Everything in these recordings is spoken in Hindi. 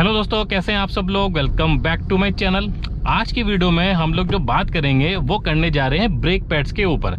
हेलो दोस्तों, कैसे हैं आप सब लोग। Welcome back to my channel. आज की वीडियो में हम लोग जो बात करेंगे वो करने जा रहे हैं ब्रेक पैड्स के ऊपर।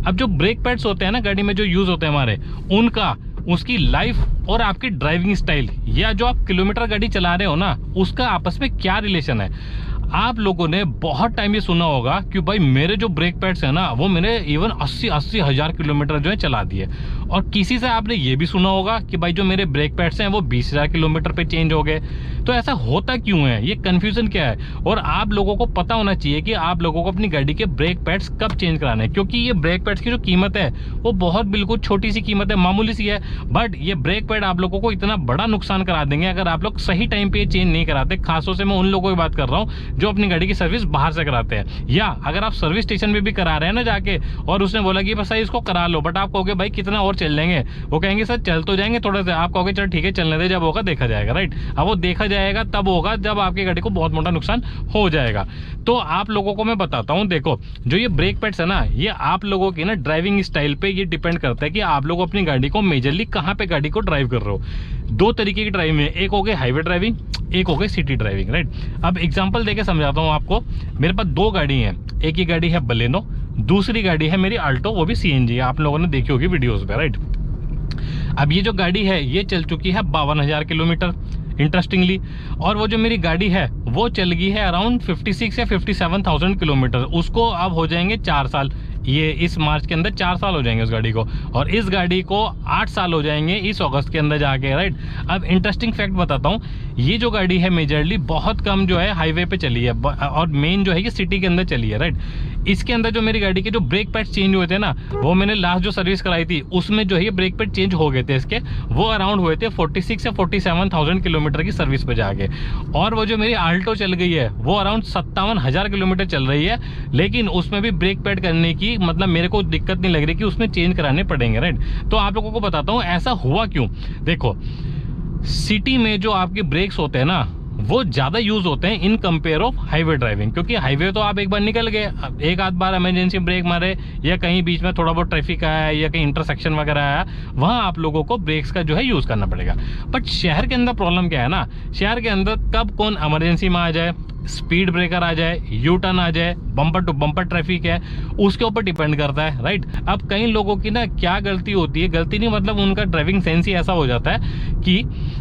अब जो ब्रेक पैड्स होते हैं ना गाड़ी में जो यूज होते हैं हमारे, उनका उसकी लाइफ और आपकी ड्राइविंग स्टाइल या जो आप किलोमीटर गाड़ी चला रहे हो ना, उसका आपस में क्या रिलेशन है। आप लोगों ने बहुत टाइम ये सुना होगा कि भाई मेरे जो ब्रेक पैड्स है ना वो मैंने इवन 80 हज़ार किलोमीटर जो है चला दिए। और किसी से आपने ये भी सुना होगा कि भाई जो मेरे ब्रेक पैड्स हैं वो 20,000 किलोमीटर पे चेंज हो गए। तो ऐसा होता क्यों है, ये कंफ्यूजन क्या है। और आप लोगों को पता होना चाहिए कि आप लोगों को अपनी गाड़ी के ब्रेक पैड्स कब चेंज कराने हैं, क्योंकि ये ब्रेक पैड्स की जो कीमत है वो बहुत बिल्कुल छोटी सी कीमत है, मामूली सी है। बट ये ब्रेक पैड आप लोगों को इतना बड़ा नुकसान करा देंगे अगर आप लोग सही टाइम पे चेंज नहीं कराते। खासतौर से मैं उन लोगों की बात कर रहा हूँ जो अपनी गाड़ी की सर्विस बाहर से कराते हैं, या अगर आप सर्विस स्टेशन में भी करा रहे हैं ना जाके, और उसने बोला कि बस इसको करा लो, बट आप कहोगे भाई कितना और चल जाएंगे, वो कहेंगे सर चल तो जाएंगे थोड़ा सा, आप कहोगे चल ठीक है चलने दे, जब होगा देखा जाएगा। राइट, अब वो देखा जाएगा तब होगा जब आपकी गाड़ी को बहुत मोटा नुकसान हो जाएगा। तो आप लोगों को मैं बताता हूँ, देखो जो ये ब्रेक पैड्स है ना, ये आप लोगों की ना ड्राइविंग स्टाइल पे ये डिपेंड करता है कि आप लोग अपनी गाड़ी को मेजरली कहाँ पे गाड़ी को ड्राइव कर रहे हो। दो तरीके की ड्राइविंग है, एक हो गई हाईवे ड्राइविंग, एक हो गई सिटी ड्राइविंग। राइट, अब एग्जांपल देके समझाता हूँ आपको। मेरे पास दो गाड़ी हैं, एक ही गाड़ी है बलेनो, दूसरी गाड़ी है मेरी अल्टो, वो भी सीएनजी, आप लोगों ने देखी होगी वीडियोस पे। राइट, अब ये जो गाड़ी है ये चल चुकी है 52,000 किलोमीटर इंटरेस्टिंगली, और वो जो मेरी गाड़ी है वो चल गई है अराउंड 56 या 57,000 किलोमीटर। उसको अब हो जाएंगे 4 साल, ये इस मार्च के अंदर 4 साल हो जाएंगे उस गाड़ी को, और इस गाड़ी को 8 साल हो जाएंगे इस अगस्त के अंदर जाके। राइट, अब इंटरेस्टिंग फैक्ट बताता हूँ, ये जो गाड़ी है मेजरली बहुत कम जो है हाईवे पे चली है, और मेन जो है कि सिटी के अंदर चली है। राइट, इसके अंदर जो मेरी गाड़ी के जो ब्रेक पैड चेंज हुए थे ना, वो मैंने लास्ट जो सर्विस कराई थी उसमें जो है ये ब्रेक पैड चेंज हो गए थे इसके, वो अराउंड हुए थे 46 या 47,000 किलोमीटर की सर्विस पे जाके। और वो जो मेरी आल्टो चल गई है वो अराउंड 57,000 किलोमीटर चल रही है, लेकिन उसमें भी ब्रेक पैड करने की मतलब मेरे को दिक्कत नहीं लग रही कि उसमें चेंज कराने पड़ेंगे। राइट, तो आप लोगों को बताता हूँ ऐसा हुआ क्यों। देखो, सिटी में जो आपके ब्रेक्स होते हैं ना वो ज्यादा यूज होते हैं in compare of highway driving, क्योंकि हाईवे तो आप एक बार निकल गए, एक आध बार इमरजेंसी ब्रेक मारे या कहीं बीच में थोड़ा बहुत ट्रैफिक आया या कहीं इंटरसेक्शन वगैरह आया, वहां आप लोगों को ब्रेक्स का जो है यूज करना पड़ेगा। बट शहर के अंदर प्रॉब्लम क्या है ना, शहर के अंदर कब कौन इमरजेंसी में आ जाए, स्पीड ब्रेकर आ जाए, यू टर्न आ जाए, बम्पर टू बम्पर ट्रैफिक है, उसके ऊपर डिपेंड करता है। राइट, अब कई लोगों की ना क्या गलती होती है, गलती नहीं मतलब उनका ड्राइविंग सेंस ही ऐसा हो जाता है कि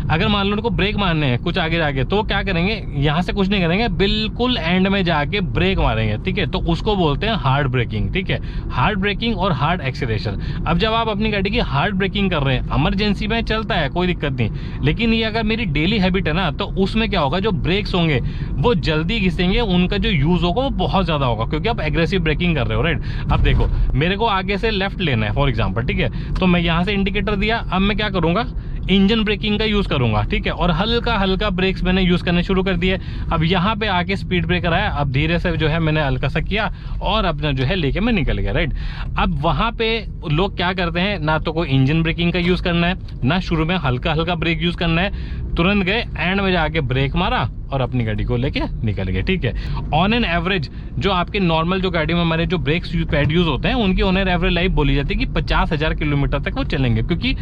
अगर मान लो उनको ब्रेक मारने हैं कुछ आगे जाके, तो क्या करेंगे, यहाँ से कुछ नहीं करेंगे, बिल्कुल एंड में जाके ब्रेक मारेंगे। ठीक है, तो उसको बोलते हैं हार्ड ब्रेकिंग। ठीक है, हार्ड ब्रेकिंग और हार्ड एक्सीलरेशन। अब जब आप अपनी गाड़ी की हार्ड ब्रेकिंग कर रहे हैं, इमरजेंसी में चलता है कोई दिक्कत नहीं, लेकिन ये अगर मेरी डेली हैबिट है ना, तो उसमें क्या होगा, जो ब्रेक्स होंगे वो जल्दी घिसेंगे, उनका जो यूज होगा वो बहुत ज्यादा होगा, क्योंकि आप एग्रेसिव ब्रेकिंग कर रहे हो। राइट, अब देखो मेरे को आगे से लेफ्ट लेना है फॉर एग्जांपल, ठीक है, तो मैं यहाँ से इंडिकेटर दिया, अब मैं क्या करूंगा, इंजन ब्रेकिंग का यूज करूंगा। ठीक है, और हल्का हल्का ब्रेक्स मैंने यूज करने शुरू कर दिए। अब यहाँ पे आके स्पीड ब्रेकर आया, अब धीरे से जो है मैंने हल्का सा किया और अपना जो है लेके मैं निकल गया। राइट, अब वहां पे लोग क्या करते हैं, ना तो कोई इंजन ब्रेकिंग का यूज करना है, ना शुरू में हल्का हल्का ब्रेक यूज करना है, तुरंत गए एंड में जाके ब्रेक मारा और अपनी गाड़ी को लेके निकल गए। ठीक है, ऑन एन एवरेज जो आपके नॉर्मल जो गाड़ी में हमारे जो ब्रेक्स पैड यूज होते हैं उनकी ऑन एन एवरेज लाइफ बोली जाती है कि 50,000 किलोमीटर तक वो चलेंगे, क्योंकि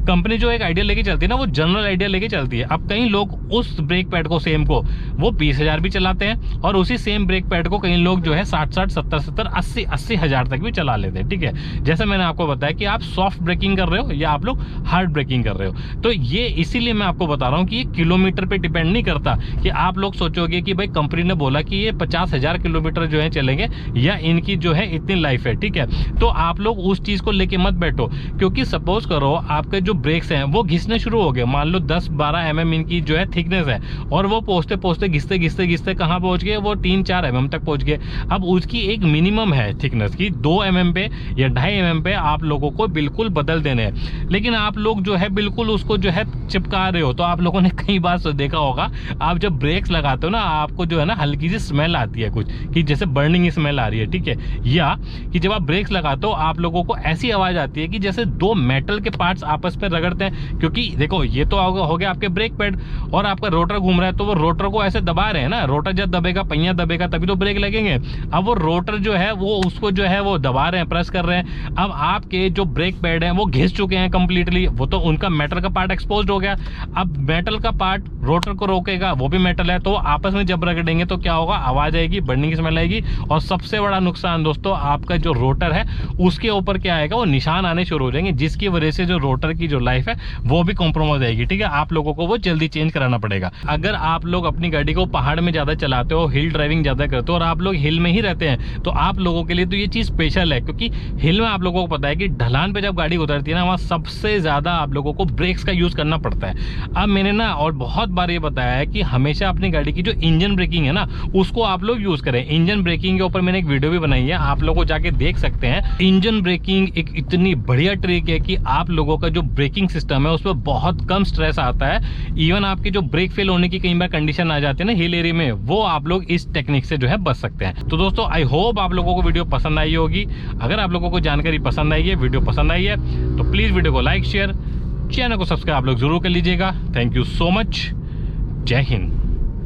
कंपनी जो एक आइडिया लेके चलती है ना वो जनरल आइडिया लेके चलती है। अब कई लोग उस ब्रेक पैड को सेम को वो 20,000 भी चलाते हैं, और उसी सेम ब्रेक पैड को कई लोग जो है 60, 70, 80 हज़ार तक भी चला लेते हैं। ठीक है, जैसे मैंने आपको बताया कि आप सॉफ्ट ब्रेकिंग कर रहे हो या आप लोग हार्ड ब्रेकिंग कर रहे हो, तो ये इसीलिए मैं आपको बता रहा हूँ कि ये किलोमीटर पे डिपेंड नहीं करता कि आप लोग सोचोगे कि भाई कंपनी ने बोला कि ये 50,000 किलोमीटर जो है चलेंगे या इनकी जो है इतनी लाइफ है। ठीक है, तो आप लोग उस चीज को लेके मत बैठो, क्योंकि सपोज करो आपके जो ब्रेक्स हैं वो घिसने शुरू हो गए, मान लो 10-12 mm इनकी जो है थिकनेस है, और वो पहुंचते पहुंचते घिसते कहाँ पहुंच गए, वो 3-4 mm तक पहुंच गए। अब उसकी एक मिनिमम है थिकनेस की, 2 mm पे या 2.5 mm पे आप लोगों को बिल्कुल बदल देने हैं, लेकिन आप लोग जो है बिल्कुल उसको जो है चिपका रहे हो। तो आप लोगों ने कई बार देखा होगा, आप जब ब्रेक्स लगाते हो ना, आपको जो है ना हल्की सी स्मेल आती है कुछ, कि जैसे बर्निंग स्मेल आ रही है। ठीक है, या कि जब आप ब्रेक्स लगाते हो आप लोगों को ऐसी आवाज आती है कि जैसे दो मेटल के पार्ट्स आपस में रगड़ते हैं, क्योंकि क्योंकि देखो ये तो हो गया आपके ब्रेक पैड, और आपका रोटर घूम रहा है तो वो रोटर को ऐसे दबा रहे हैं ना, रोटर जब दबेगा, पहिया दबेगा तभी तो ब्रेक लगेंगे। अब वो रोटर जो है वो उसको जो है वो दबा रहे हैं, प्रेस कर रहे हैं। अब आपके जो ब्रेक पैड हैं वो घिस चुके हैं कंप्लीटली, वो तो उनका मेटल का पार्ट एक्सपोज हो गया। अब मेटल का पार्ट रोटर को रोकेगा, वो भी मेटल है, तो आपस में जब रगड़ेंगे तो क्या होगा, आवाज आएगी, बर्निंग स्मेल आएगी। और सबसे बड़ा नुकसान दोस्तों, आपका जो रोटर है उसके ऊपर क्या आएगा, वो निशान आने शुरू हो जाएंगे, जिसकी वजह से जो रोटर की जो लाइफ है वो भी कॉम्प्रोमाइज आएगी। ठीक है, आप लोगों को वो जल्दी चेंज कराना पड़ेगा। अगर आप लोग अपनी गाड़ी को पहाड़ में ज्यादा चलाते हो, हिल ड्राइविंग ज्यादा करते हो और आप लोग हिल में ही रहते हैं, तो आप लोगों के लिए तो ये चीज स्पेशल है, क्योंकि हिल में आप लोगों को पता है कि ढलान पे जब गाड़ी उतरती है ना, वहां सबसे ज्यादा आप लोगों को ब्रेक्स का यूज करना पड़ता है। अब मैंने ना और बहुत बार ये बताया है कि हमेशा अपनी गाड़ी की जो इंजन ब्रेकिंग है ना, उसको आप लोग यूज करें। इंजन ब्रेकिंग के ऊपर मैंने एक वीडियो भी बनाई है, आप लोगों को जाके देख सकते हैं। इंजन ब्रेकिंग एक इतनी बढ़िया ट्रिक है कि आप लोगों का जो ब्रेकिंग सिस्टम है उसमें बहुत कम स्ट्रेस आता है। इवन आपकी जो ब्रेक फेल होने की कई बार कंडीशन आ जाती है ना हिल एरिया में, वो आप लोग इस टेक्निक से जो है बच सकते हैं। तो दोस्तों आई होप आप लोगों को वीडियो पसंद आई होगी। अगर आप लोगों को जानकारी पसंद आई है, वीडियो पसंद आई है, तो प्लीज वीडियो को लाइक, शेयर, चैनल को सब्सक्राइब आप लोग जरूर कर लीजिएगा। Thank you so much. जय हिंद।